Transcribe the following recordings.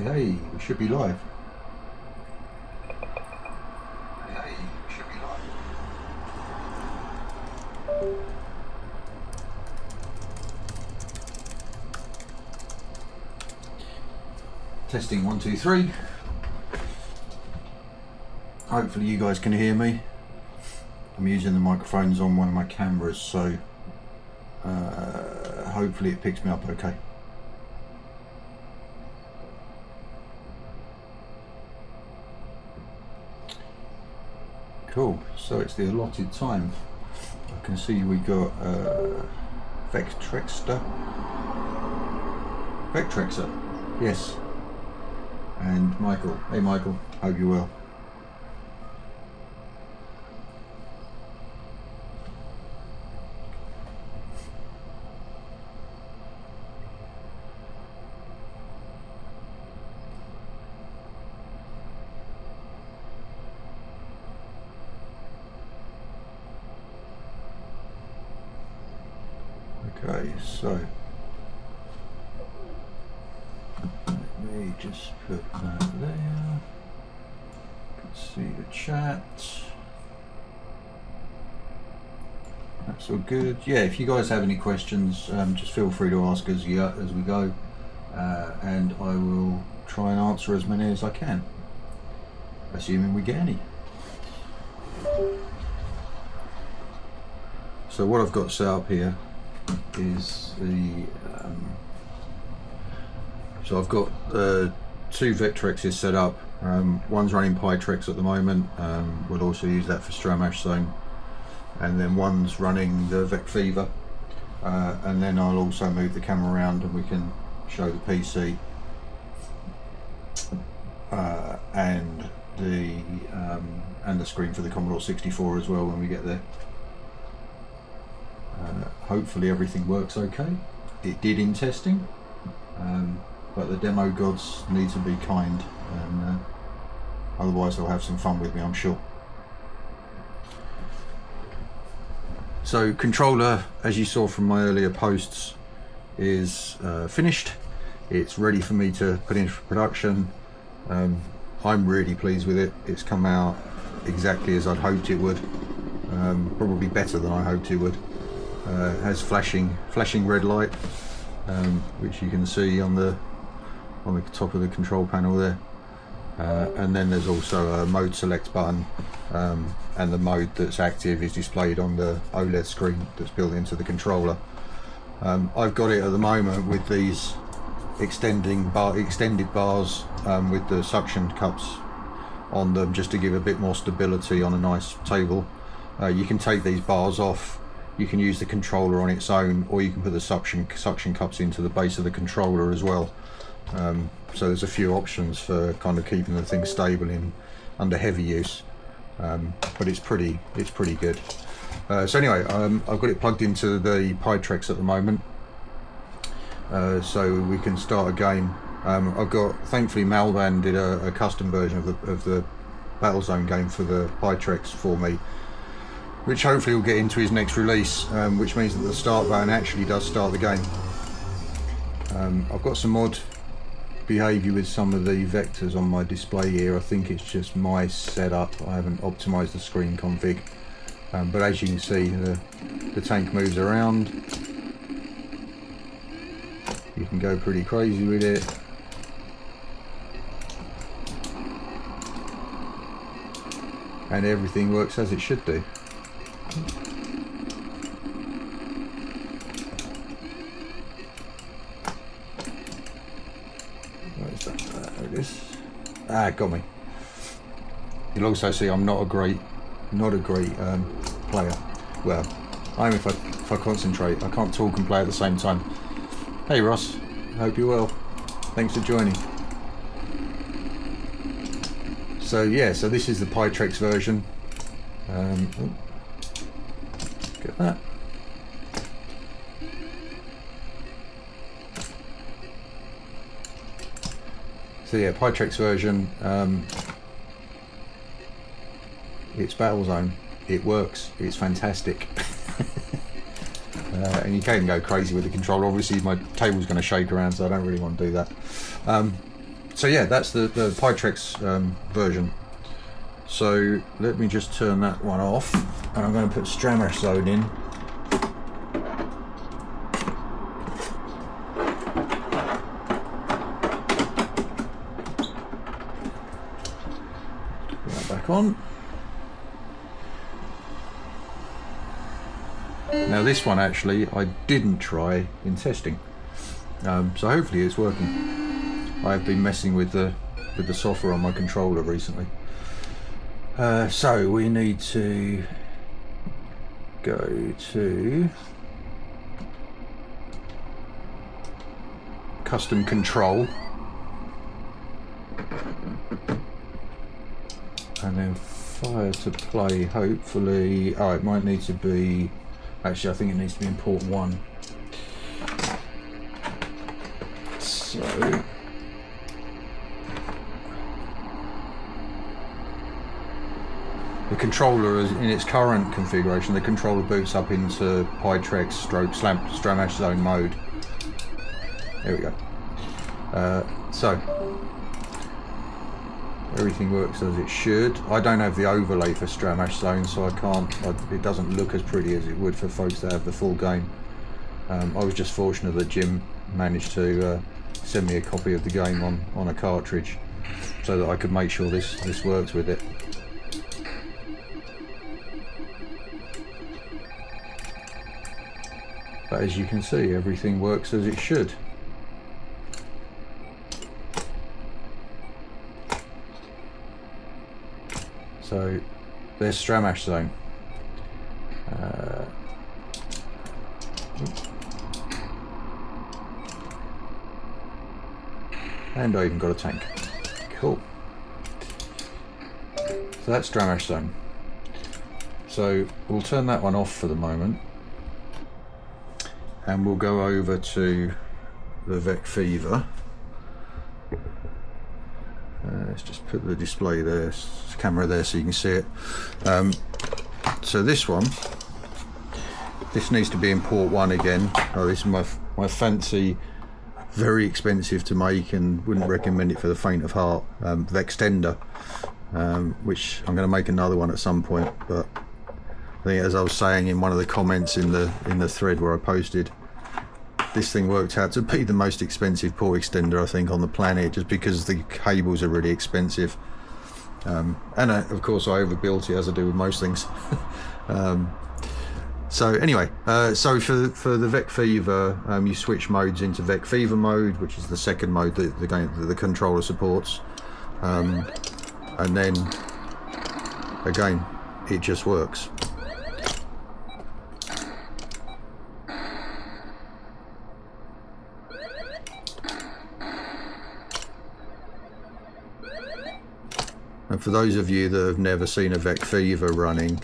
Hey, we should be live. Testing 1, 2, 3. Hopefully you guys can hear me. I'm using the microphones on one of my cameras, so hopefully it picks me up okay. Cool, so it's the allotted time. I can see we got Vectrexer, yes, and Michael. Hey Michael, hope you're well. Okay, so let me just put that there. See the chat. That's all good. Yeah, if you guys have any questions, just feel free to ask as we go, and I will try and answer as many as I can, assuming we get any. So what I've got set up here is the so I've got 2 Vectrexes set up. One's running PiTrex at the moment. We'll also use that for Stramash Zone, and then one's running the VecFever, and then I'll also move the camera around and we can show the PC and the screen for the Commodore 64 as well when we get there. Hopefully everything works okay. It did in testing, but the demo gods need to be kind, and otherwise they'll have some fun with me, I'm sure. So controller, as you saw from my earlier posts, is finished. It's ready for me to put into production. I'm really pleased with it. It's come out exactly as I'd hoped it would, probably better than I hoped it would. It has flashing red light, which you can see on the top of the control panel there, and then there's also a mode select button, and the mode that's active is displayed on the OLED screen that's built into the controller. I've got it at the moment with these extended bars with the suction cups on them, just to give a bit more stability on a nice table. You can take these bars off. You can use the controller on its own, or you can put the suction cups into the base of the controller as well. So there's a few options for kind of keeping the thing stable under heavy use, but it's pretty good. So anyway, I've got it plugged into the PiTrex at the moment, so we can start a game. I've got, thankfully Malvan did a custom version of the Battlezone game for the PiTrex for me, which hopefully will get into his next release, which means that the start button actually does start the game. I've got some odd behaviour with some of the vectors on my display here. I think it's just my setup. I haven't optimised the screen config, but as you can see, the tank moves around. You can go pretty crazy with it. And everything works as it should do. There it is. Ah, got me. You'll also see I'm not a great player. Well, I am if I concentrate. I can't talk and play at the same time. Hey Ross, hope you're well. Thanks for joining. So yeah, so this is the PiTrex version. Get that. So yeah, PiTrex version. It's Battlezone. It works. It's fantastic. And you can't go crazy with the controller. Obviously, my table's going to shake around, so I don't really want to do that. So yeah, that's the PiTrex version. So let me just turn that one off, and I'm going to put Stramash Zone in. Put that back on. Now this one actually I didn't try in testing, so hopefully it's working. I've been messing with the software on my controller recently. So we need to go to custom control and then fire to play. Hopefully, oh, it might need to be, actually I think it needs to be in port 1. So the controller is in its current configuration. The controller boots up into PiTrex stroke Stramash Zone mode. There we go. So everything works as it should. I don't have the overlay for Stramash Zone, so I can't. It doesn't look as pretty as it would for folks that have the full game. I was just fortunate that Jim managed to send me a copy of the game on a cartridge, so that I could make sure this works with it. But as you can see, everything works as it should. So there's Stramash Zone. And I even got a tank. Cool. So that's Stramash Zone. So we'll turn that one off for the moment, and we'll go over to the VecFever. Let's just put the display there, camera there, so you can see it. So this one, this needs to be in port 1 again. Oh, this is my fancy, very expensive to make, and wouldn't recommend it for the faint of heart, Vextender, which I'm going to make another one at some point. But I think, as I was saying in one of the comments in the thread where I posted, this thing worked out to be the most expensive port extender I think on the planet, just because the cables are really expensive. And of course I overbuilt it, as I do with most things. So anyway, so for the VecFever, you switch modes into VecFever mode, which is the second mode that the controller supports, and then again it just works. And for those of you that have never seen a VecFever running,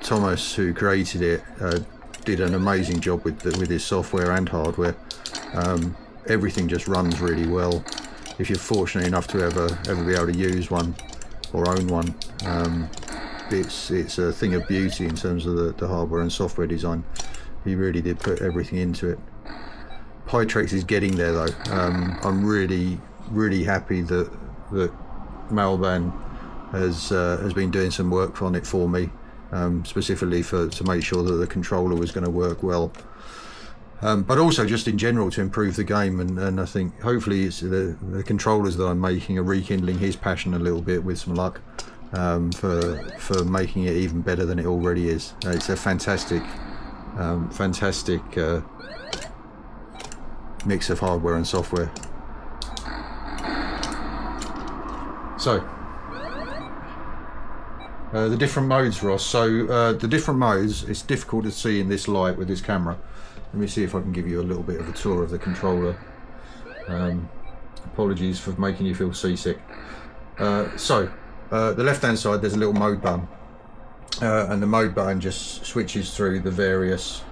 Thomas, who created it, did an amazing job with his software and hardware. Everything just runs really well. If you're fortunate enough to ever be able to use one or own one, it's a thing of beauty in terms of the hardware and software design. He really did put everything into it. PiTrex is getting there though. I'm really happy that Malban has been doing some work on it for me, specifically to make sure that the controller was going to work well, but also just in general to improve the game. And I think hopefully it's the controllers that I'm making are rekindling his passion a little bit, with some luck, for making it even better than it already is. It's a fantastic mix of hardware and software. So the different modes, Ross. So the different modes, it's difficult to see in this light with this camera. Let me see if I can give you a little bit of a tour of the controller. Apologies for making you feel seasick. The left hand side, there's a little mode button, and the mode button just switches through the various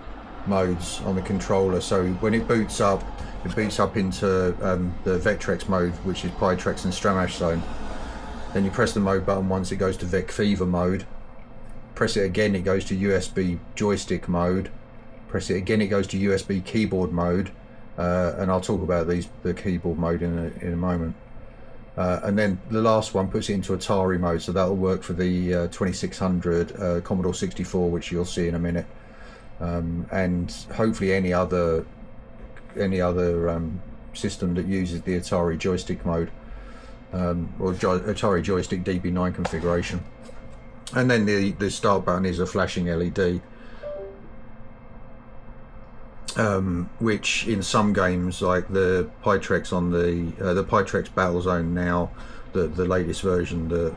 modes on the controller. So when it boots up into the Vectrex mode, which is PiTrex and Stramash Zone. Then you press the mode button once, it goes to VecFever mode. Press it again, it goes to USB joystick mode. Press it again, it goes to USB keyboard mode. and I'll talk about the keyboard mode in a moment. And then the last one puts it into Atari mode, so that'll work for the 2600 Commodore 64, which you'll see in a minute, and hopefully any other system that uses the Atari joystick mode, or Atari Joystick DB9 configuration. And then the start button is a flashing LED, which in some games, like the PiTrex on the PiTrex Battlezone now, the latest version, the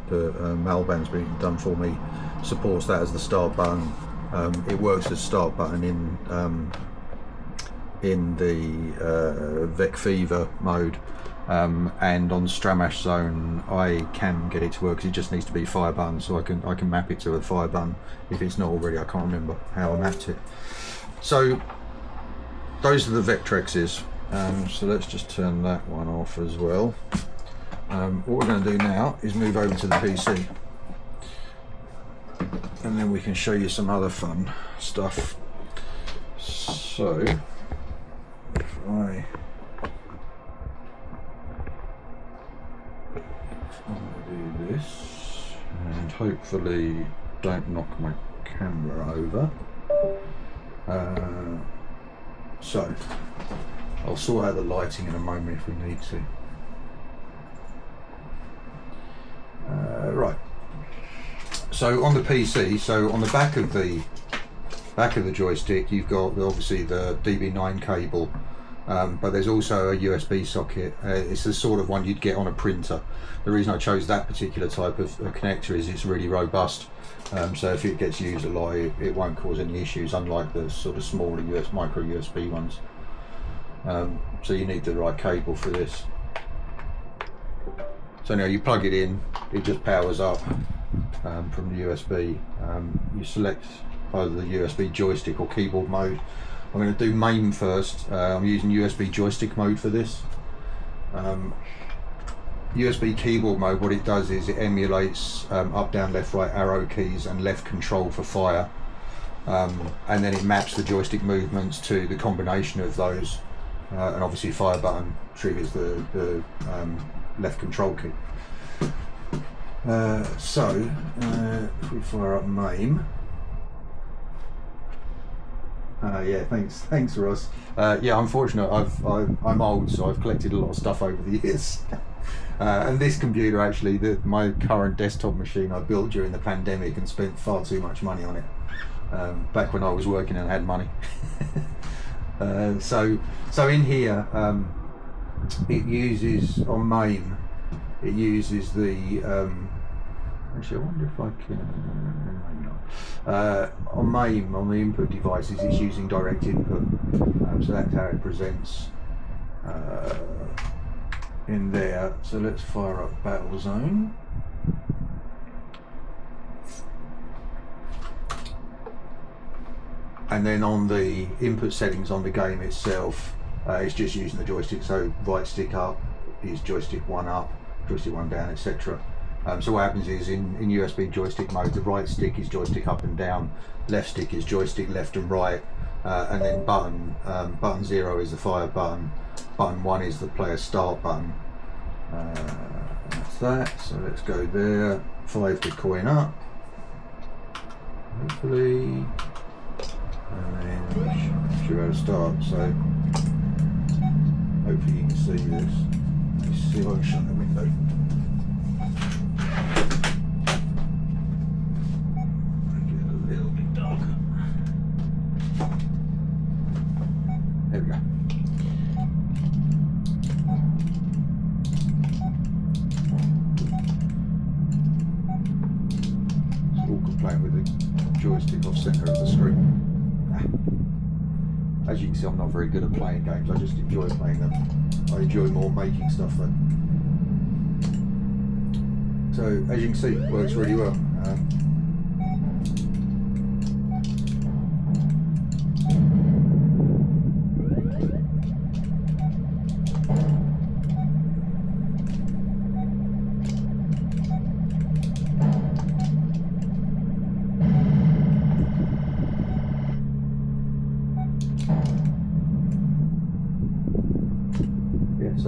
Malban's been done for me, supports that as the start button. It works as start button in the VecFever mode, and on Stramash Zone I can get it to work, because it just needs to be fire button, so I can map it to a fire button if it's not already. I can't remember how I mapped it. So those are the Vectrexes. So let's just turn that one off as well. What we're going to do now is move over to the PC, and then we can show you some other fun stuff. So if I do this and hopefully don't knock my camera over, so I'll sort out the lighting in a moment if we need to. Right, so on the PC, so on the back of the joystick, you've got obviously the DB9 cable, but there's also a USB socket. It's the sort of one you'd get on a printer. The reason I chose that particular type of connector is it's really robust, so if it gets used a lot, it won't cause any issues, unlike the sort of smaller micro USB ones. So you need the right cable for this. So now you plug it in, it just powers up from the USB. You select either the USB joystick or keyboard mode. I'm going to do MAME first. I'm using USB joystick mode for this. USB keyboard mode, what it does is it emulates up, down, left, right arrow keys and left control for fire, and then it maps the joystick movements to the combination of those, and obviously fire button triggers the left control key. So if we fire up MAME, yeah, thanks Ross. Yeah, unfortunately I'm old, so I've collected a lot of stuff over the years. And this computer, actually, my current desktop machine, I built during the pandemic and spent far too much money on it, back when I was working and had money. So in here, it uses, on MAME, it uses the, actually I wonder if I can, maybe not. On MAME, on the input devices, it's using direct input, so that's how it presents in there. So let's fire up Battlezone. And then on the input settings on the game itself, it's just using the joystick, so right stick up is joystick 1 up, joystick 1 down, etc. So what happens is in USB joystick mode, the right stick is joystick up and down, left stick is joystick left and right, and then button 0 is the fire button, button 1 is the player start button. That's that, so let's go there, 5 to coin up, hopefully, and then should be able to start. So hopefully you can see this. Let's see if I can shut the window. Make it a little bit darker. There we go. It's awkward playing with the joystick off centre of the screen. As you can see, I'm not very good at playing games, I just enjoy playing them. I enjoy more making stuff though. So as you can see, it works really well.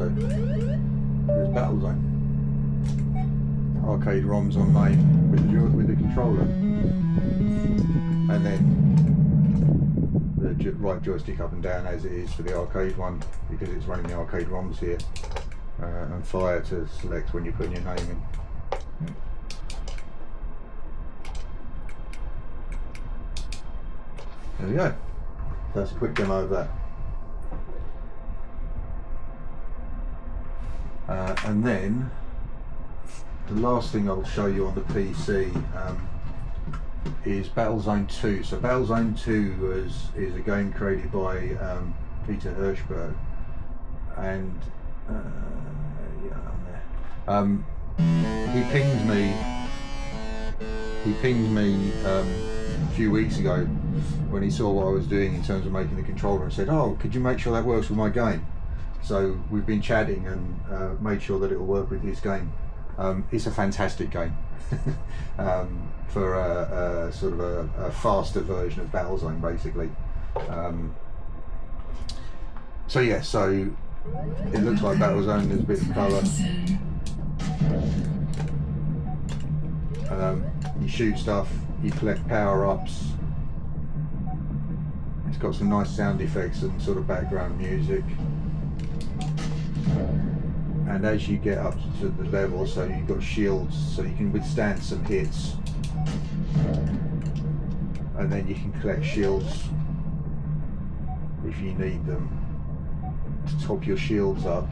So there's Battlezone. Arcade ROMs on main with the controller, and then the right joystick up and down as it is for the arcade one, because it's running the arcade ROMs here, and fire to select when you're putting your name in. There we go. That's a quick demo of that. And then the last thing I'll show you on the PC is Battlezone 2. So Battlezone 2 is a game created by Peter Hirschberg, and yeah, I'm there. He pinged me a few weeks ago when he saw what I was doing in terms of making the controller, and said, "Oh, could you make sure that works with my game?" So we've been chatting and made sure that it will work with his game. It's a fantastic game for a sort of a faster version of Battlezone, basically. So yeah, so it looks like Battlezone. There's a bit of colour. You shoot stuff, you collect power-ups. It's got some nice sound effects and sort of background music. And as you get up to the level, so you've got shields, so you can withstand some hits, and then you can collect shields if you need them to top your shields up.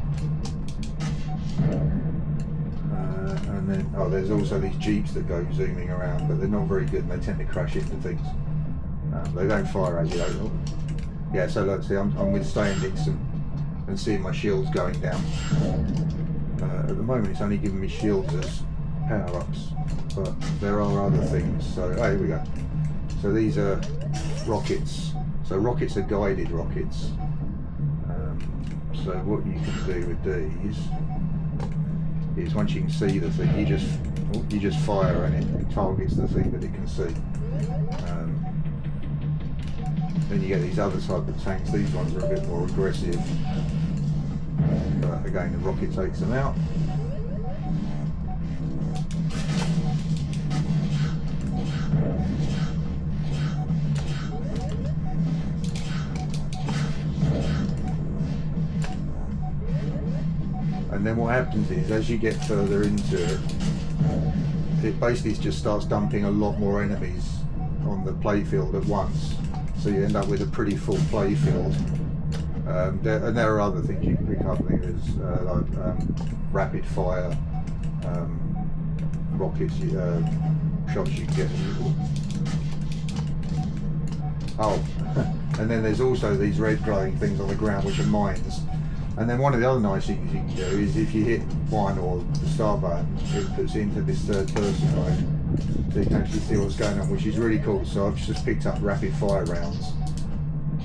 And then, oh, there's also these jeeps that go zooming around, but they're not very good and they tend to crash into things. They don't fire at you though. Yeah, so look, see, I'm withstanding and seeing my shields going down. At the moment it's only giving me shields as power-ups, but there are other things. So, oh, here we go. So these are rockets. So rockets are guided rockets. So what you can do with these is, once you can see the thing, you just fire and it targets the thing that it can see. Then you get these other type of tanks. These ones are a bit more aggressive. But again, the rocket takes them out. And then what happens is, as you get further into it, it basically just starts dumping a lot more enemies on the playfield at once. So you end up with a pretty full playfield. And there are other things you can pick up. I think there's like rapid fire rockets, shots you can get. Oh, and then there's also these red glowing things on the ground, which are mines. And then one of the other nice things you can do is, if you hit one or the start button, it puts it into this third person mode, so you can actually see what's going on, which is really cool. So I've just picked up rapid fire rounds,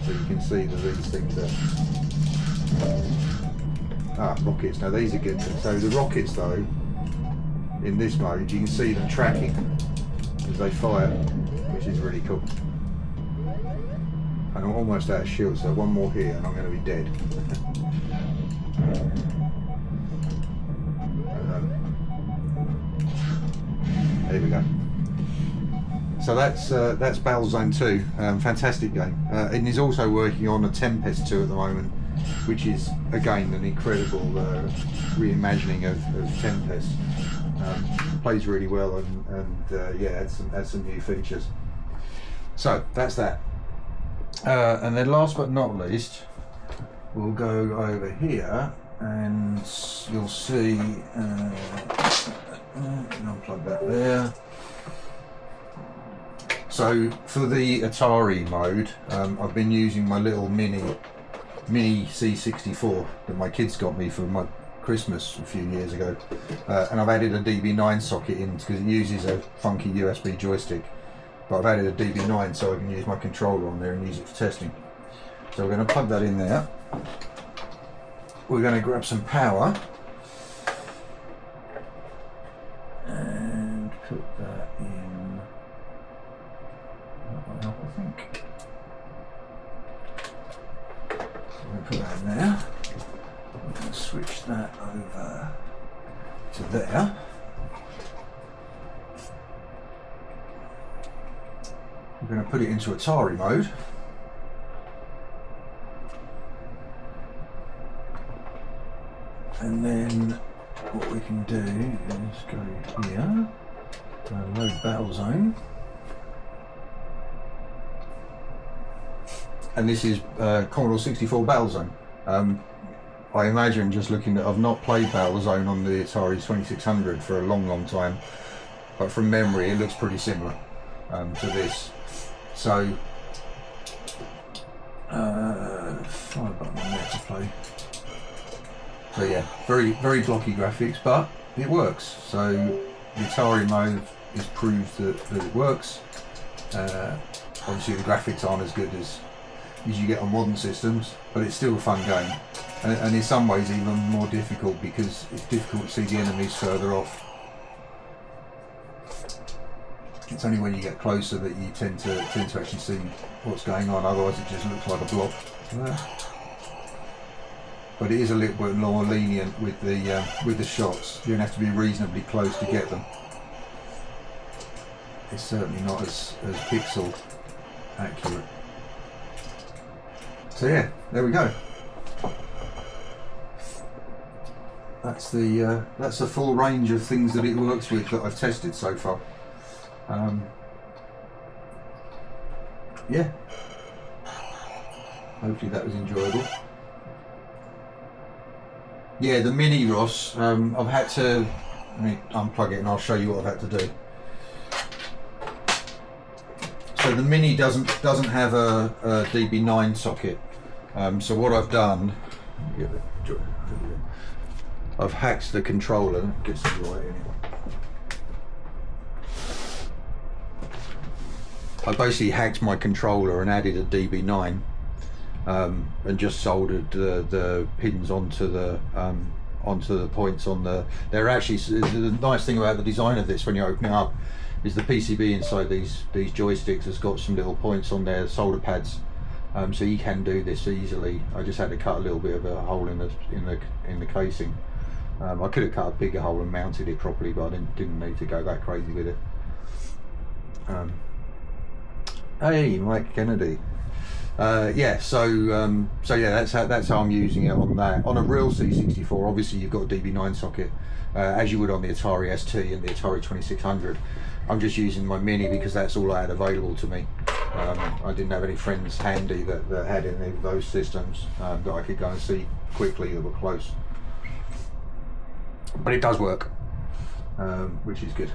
so you can see that these things are rockets. Now these are good. So the rockets though, in this mode, you can see them tracking as they fire, which is really cool. And I'm almost out of shield, so one more here and I'm going to be dead. There we go. So that's Battlezone 2, fantastic game. And he's also working on a Tempest 2 at the moment, which is again an incredible reimagining of Tempest. Plays really well and yeah, adds some new features. So that's that. And then last but not least, we'll go over here and you'll see, unplug that there. So for the Atari mode, I've been using my little mini C64 that my kids got me for my Christmas a few years ago, and I've added a DB9 socket in because it uses a funky USB joystick. But I've added a DB9 so I can use my controller on there and use it for testing. So we're going to plug that in there. We're going to grab some power and put that in. That might help, I think. So I'm going to put that in there. That's switch that over to there. We're going to put it into Atari mode. And then what we can do is go here, load Battlezone. And this is Commodore 64 Battlezone. I imagine, just looking at, I've not played Battlezone on the Atari 2600 for a long time, but from memory it looks pretty similar to this. So, 5 button on there to play. So yeah, very blocky graphics, but it works. So the Atari mode is proved that it works. Obviously the graphics aren't as good as you get on modern systems, but it's still a fun game. And in some ways even more difficult, because it's difficult to see the enemies further off. It's only when you get closer that you tend to actually see what's going on, otherwise it just looks like a blob. But it is a little bit more lenient with the shots. You don't have to be reasonably close to get them. It's certainly not as pixel accurate. So yeah, there we go. That's the full range of things that it works with that I've tested so far. Yeah. Hopefully that was enjoyable. Yeah, the mini ROS, I've had to, let me unplug it and I'll show you what I've had to do. So the mini doesn't have a DB9 socket. So what I've done, I've hacked the controller, gets it right in. I basically hacked my controller and added a DB9. And just soldered the pins onto the points on the. They're actually, the nice thing about the design of this when you open it up is the PCB inside these joysticks has got some little points on there, solder pads, so you can do this easily. I just had to cut a little bit of a hole in the casing. I could have cut a bigger hole and mounted it properly, but I didn't need to go that crazy with it. Hey, Mike Kennedy. Yeah, so yeah, that's how I'm using it on that. On a real C64, obviously you've got a DB9 socket, as you would on the Atari ST and the Atari 2600. I'm just using my mini because that's all I had available to me. I didn't have any friends handy that had any of those systems that I could go and see quickly that were close. But it does work, which is good.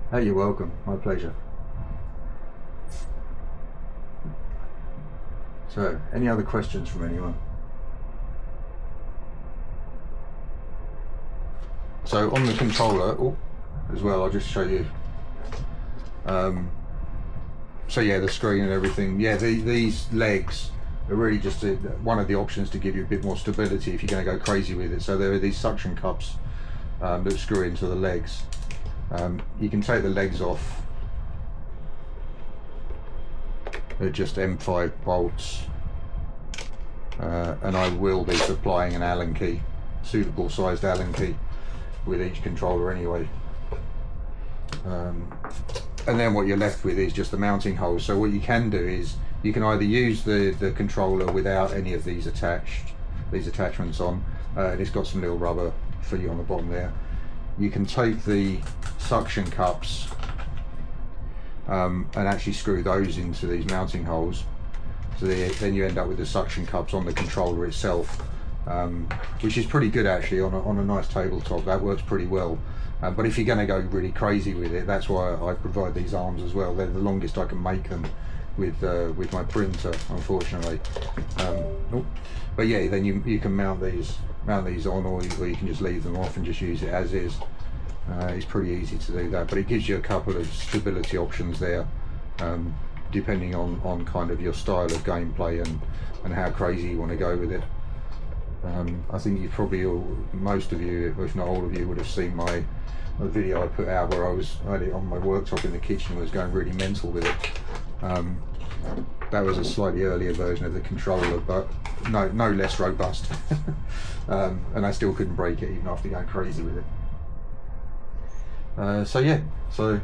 Hey, you're welcome. My pleasure. So, any other questions from anyone? So on the controller, as well, I'll just show you. So yeah, the screen and everything. Yeah, these legs are really just one of the options to give you a bit more stability if you're going to go crazy with it. So there are these suction cups that screw into the legs. You can take the legs off. They're just M5 bolts, and I will be supplying an Allen key, suitable sized Allen key, with each controller anyway. And then what you're left with is just the mounting holes. So what you can do is you can either use the controller without any of these attachments on, and it's got some little rubber feet on the bottom there. You can take the suction cups and actually screw those into these mounting holes, so then you end up with the suction cups on the controller itself, which is pretty good actually on a nice tabletop. That works pretty well. But if you're going to go really crazy with it, that's why I provide these arms as well. They're the longest I can make them with my printer, unfortunately. But yeah, then you can mount these on, or you can just leave them off and just use it as is. It's pretty easy to do that, but it gives you a couple of stability options there, depending on kind of your style of gameplay and how crazy you want to go with it. I think you probably most of you, if not all of you, would have seen the video I had it on my worktop in the kitchen, was going really mental with it. That was a slightly earlier version of the controller, but no less robust. And I still couldn't break it even after going crazy with it. So yeah, so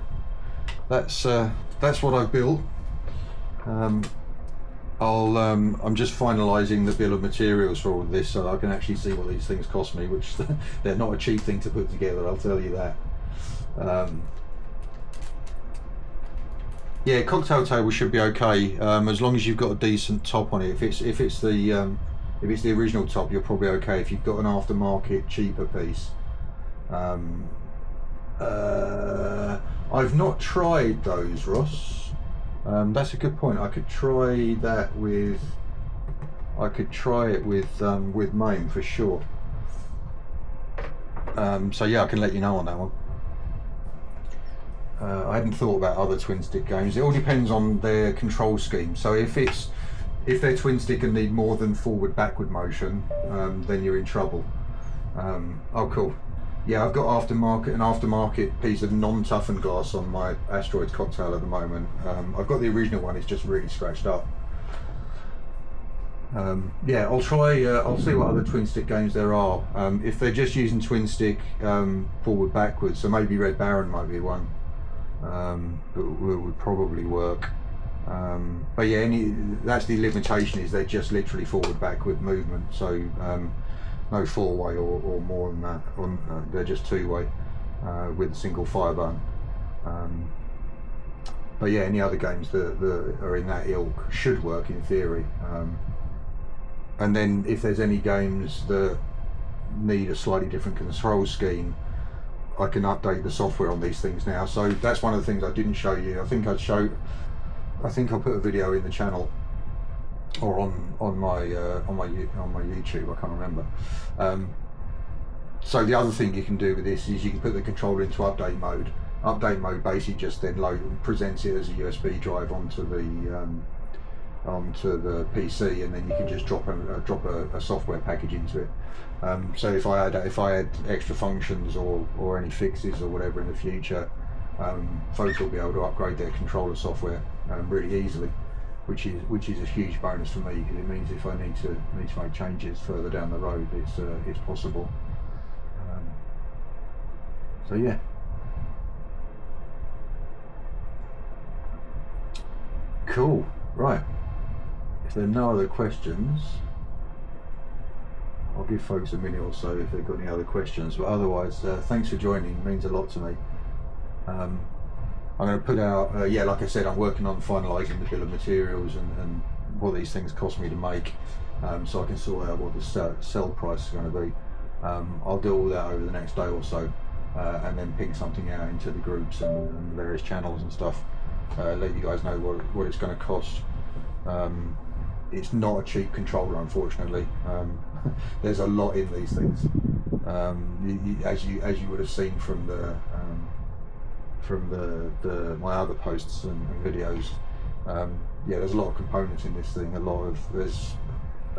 that's what I've built. I'm just finalising the bill of materials for all of this, so I can actually see what these things cost me, which they're not a cheap thing to put together, I'll tell you that. Yeah, cocktail table should be okay, as long as you've got a decent top on it. If it's the original top, you're probably okay. If you've got an aftermarket cheaper piece, I've not tried those, Ross. That's a good point. I could try that with. I could try it with MAME for sure. So yeah, I can let you know on that one. I hadn't thought about other twin stick games. It all depends on their control scheme. So if they're twin stick and need more than forward backward motion, then you're in trouble. Oh cool. Yeah, I've got an aftermarket piece of non-toughened glass on my Asteroids cocktail at the moment. I've got the original one, it's just really scratched up. Yeah, I'll try, I'll see what other twin stick games there are. If they're just using twin stick forward backwards, so maybe Red Baron might be one. That would probably work. But yeah, that's the limitation, is they're just literally forward backward movement, so no 4-way or more than that. They're just 2-way with a single fire button. But yeah, any other games that are in that ilk should work in theory. And then if there's any games that need a slightly different control scheme, I can update the software on these things now. So that's one of the things I didn't show you. I think I put a video in the channel, or on my YouTube. I can't remember. So the other thing you can do with this is you can put the controller into update mode. Update mode basically just then presents it as a USB drive onto the PC, and then you can just drop a software package into it. So if I had extra functions or any fixes or whatever in the future, folks will be able to upgrade their controller software really easily, which is a huge bonus for me, because it means if I need to make changes further down the road, it's possible. So yeah. Cool. Right. If there are no other questions, I'll give folks a minute or so if they've got any other questions, but otherwise thanks for joining, it means a lot to me. I'm going to put out, yeah, like I said, I'm working on finalising the bill of materials and what these things cost me to make, so I can sort out what the sell price is going to be. I'll do all that over the next day or so, and then ping something out into the groups and various channels and stuff, let you guys know what it's going to cost. It's not a cheap controller, unfortunately. There's a lot in these things. As you would have seen from my other posts and videos. Yeah, there's a lot of components in this thing. At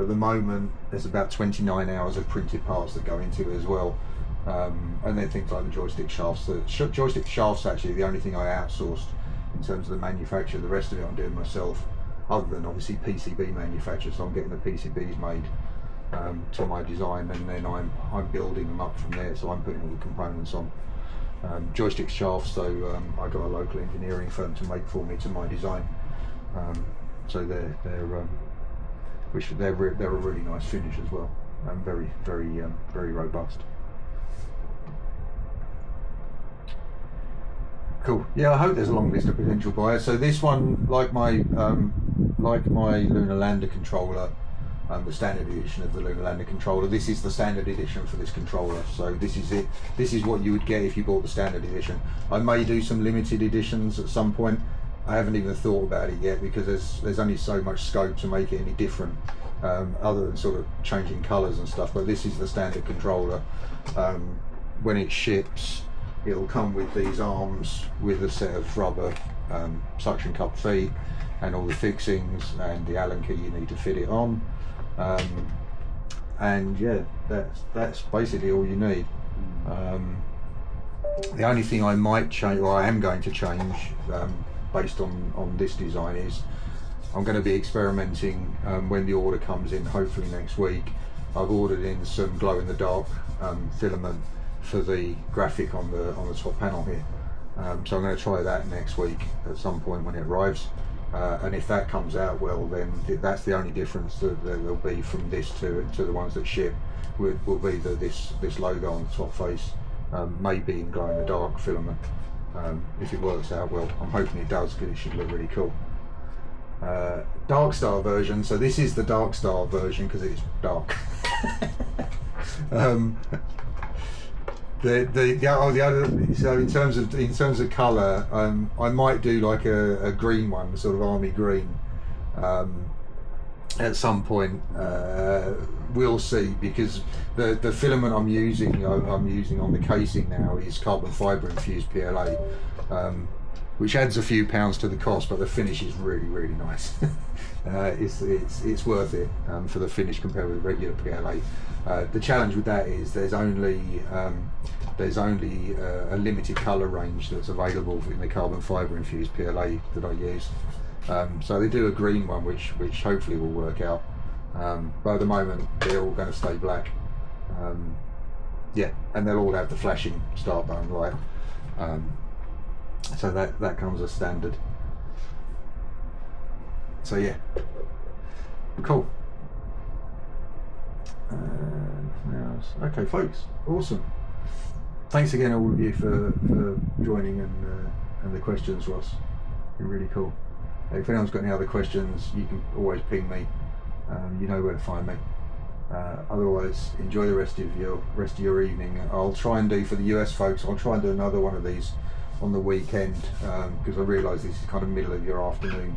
the moment there's about 29 hours of printed parts that go into it as well. And then things like the joystick shafts. The joystick shafts actually the only thing I outsourced in terms of the manufacture. The rest of it I'm doing myself, other than obviously PCB manufacture, so I'm getting the PCBs made to my design, and then I'm building them up from there, so I'm putting all the components on. Joystick shafts, so I got a local engineering firm to make for me to my design. So they're a really nice finish as well, and very robust. Cool. Yeah, I hope there's a long list of potential buyers. So this one, like my Lunar Lander controller, the standard edition of the Lunar Lander controller, this is the standard edition for this controller. So this is it. This is what you would get if you bought the standard edition. I may do some limited editions at some point. I haven't even thought about it yet, because there's only so much scope to make it any different, other than sort of changing colours and stuff. But this is the standard controller. When it ships, it'll come with these arms with a set of rubber suction cup feet and all the fixings and the Allen key you need to fit it on. And yeah, that's basically all you need. The only thing I might change, or I am going to change, based on this design, is I'm going to be experimenting when the order comes in, hopefully next week. I've ordered in some glow in the dark filament for the graphic on the top panel here. So I'm going to try that next week at some point when it arrives. And if that comes out well, then that's the only difference that there'll be from this to the ones that ship. Will be that this logo on the top face may be in glow in the dark filament. If it works out well, I'm hoping it does, because it should look really cool. Dark Star version. So this is the Dark Star version because it's dark. The other, so in terms of colour, I might do like a green one, sort of army green, at some point. We'll see, because the filament I'm using on the casing now is carbon fibre infused PLA, which adds a few pounds to the cost, but the finish is really nice. It's worth it for the finish compared with regular PLA. The challenge with that is there's only a limited colour range that's available in the carbon fibre infused PLA that I use. So they do a green one, which hopefully will work out. But at the moment they're all going to stay black. Yeah, and they'll all have the flashing start button light. So that comes as standard. So yeah, cool. Okay, folks, awesome. Thanks again, all of you, for joining and the questions, Ross. You're really cool. If anyone's got any other questions, you can always ping me. You know where to find me. Otherwise, enjoy the rest of your evening. I'll try and do, for the US folks, I'll try and do another one of these on the weekend, because I realise this is kind of middle of your afternoon,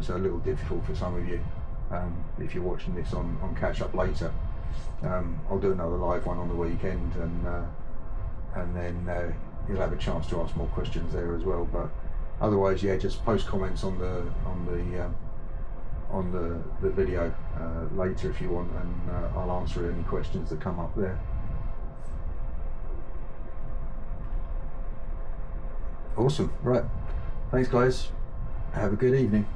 so a little difficult for some of you. If you're watching this on catch up later, I'll do another live one on the weekend, and then you'll have a chance to ask more questions there as well. But otherwise, yeah, just post comments on the video later if you want, and I'll answer any questions that come up there. Awesome. Right, thanks guys, have a good evening.